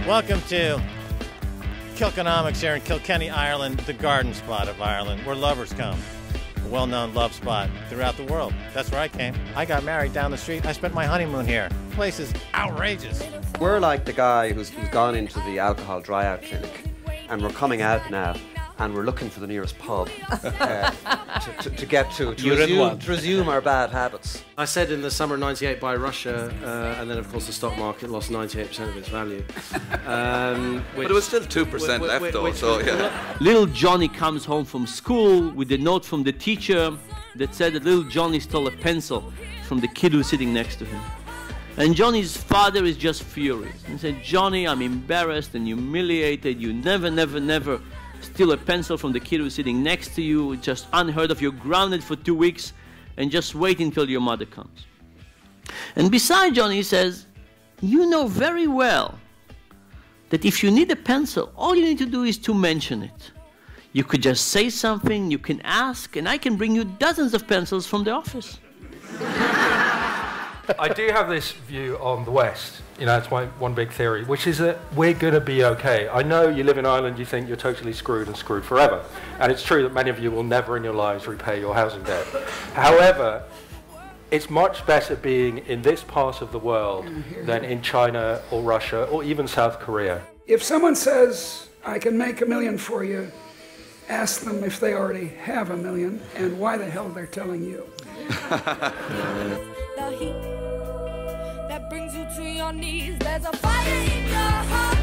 Welcome to Kilkenomics here in Kilkenny, Ireland, the garden spot of Ireland, where lovers come. A well-known love spot throughout the world. That's where I came. I got married down the street. I spent my honeymoon here. The place is outrageous. We're like the guy who's gone into the alcohol dry-out clinic, and we're coming out now, and we're looking for the nearest pub to get to resume our bad habits. I said in the summer of '98 buy Russia, and then of course the stock market lost 98% of its value. But it was still 2% left though, so yeah. Little Johnny comes home from school with a note from the teacher that said that little Johnny stole a pencil from the kid who's sitting next to him. And Johnny's father is just furious. He said, Johnny, I'm embarrassed and humiliated. You never steal a pencil from the kid who's sitting next to you. It's just unheard of. You're grounded for 2 weeks and just wait until your mother comes. And beside Johnny, he says, you know very well that if you need a pencil, all you need to do is to mention it. You could just say something, you can ask, and I can bring you dozens of pencils from the office. I do have this view on the West, you know, it's my one big theory, which is that we're going to be okay. I know you live in Ireland, you think you're totally screwed and screwed forever. And it's true that many of you will never in your lives repay your housing debt. However, it's much better being in this part of the world than in China or Russia or even South Korea. If someone says, I can make $1 million for you, ask them if they already have $1 million and why the hell they're telling you. The heat that brings you to your knees. There's a fire in your heart.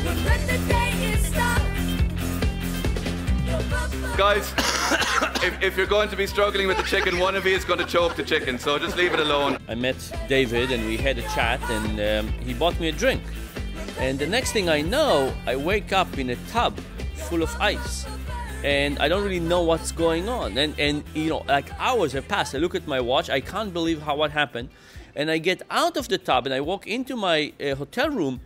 When the day is stopped. Guys, if you're going to be struggling with the chicken, one of you is going to choke the chicken, so just leave it alone. I met David and we had a chat, and he bought me a drink. And the next thing I know, I wake up in a tub full of ice. And I don't really know what's going on. And you know, like hours have passed. I look at my watch. I can't believe what happened. And I get out of the tub and I walk into my hotel room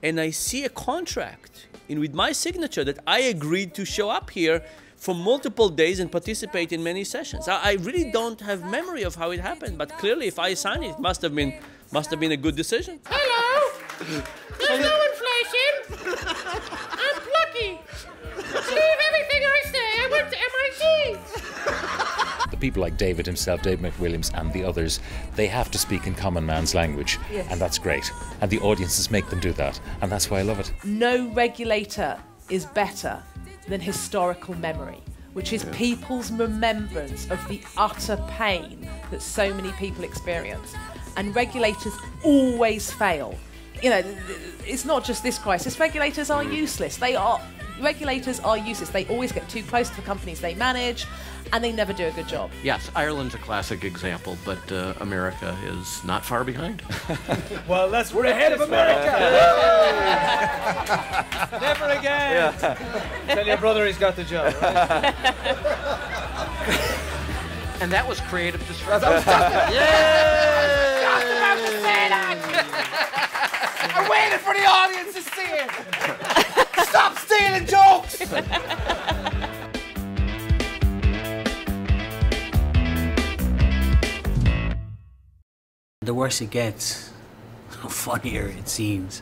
and I see a contract with my signature that I agreed to show up here for multiple days and participate in many sessions. I really don't have memory of how it happened, but clearly if I signed it, it must have been a good decision. Hello! There's no inflation! I'm plucky! Believe everything I say. I went to MIT. The people like David himself, Dave McWilliams, and the others, they have to speak in common man's language, yes. And that's great. And the audiences make them do that, and that's why I love it. No regulator is better than historical memory, which is people's remembrance of the utter pain that so many people experience. And regulators always fail. You know, it's not just this crisis. Regulators are useless. Regulators are useless. They always get too close to the companies they manage, and they never do a good job. Yes, Ireland's a classic example, but America is not far behind. Well, we're ahead of America! Never again! Yeah. Tell your brother he's got the job, right? And that was creative destruction. I waited for the audience to see it. Stop stealing jokes. The worse it gets, the funnier it seems.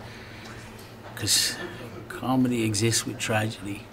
Because comedy exists with tragedy.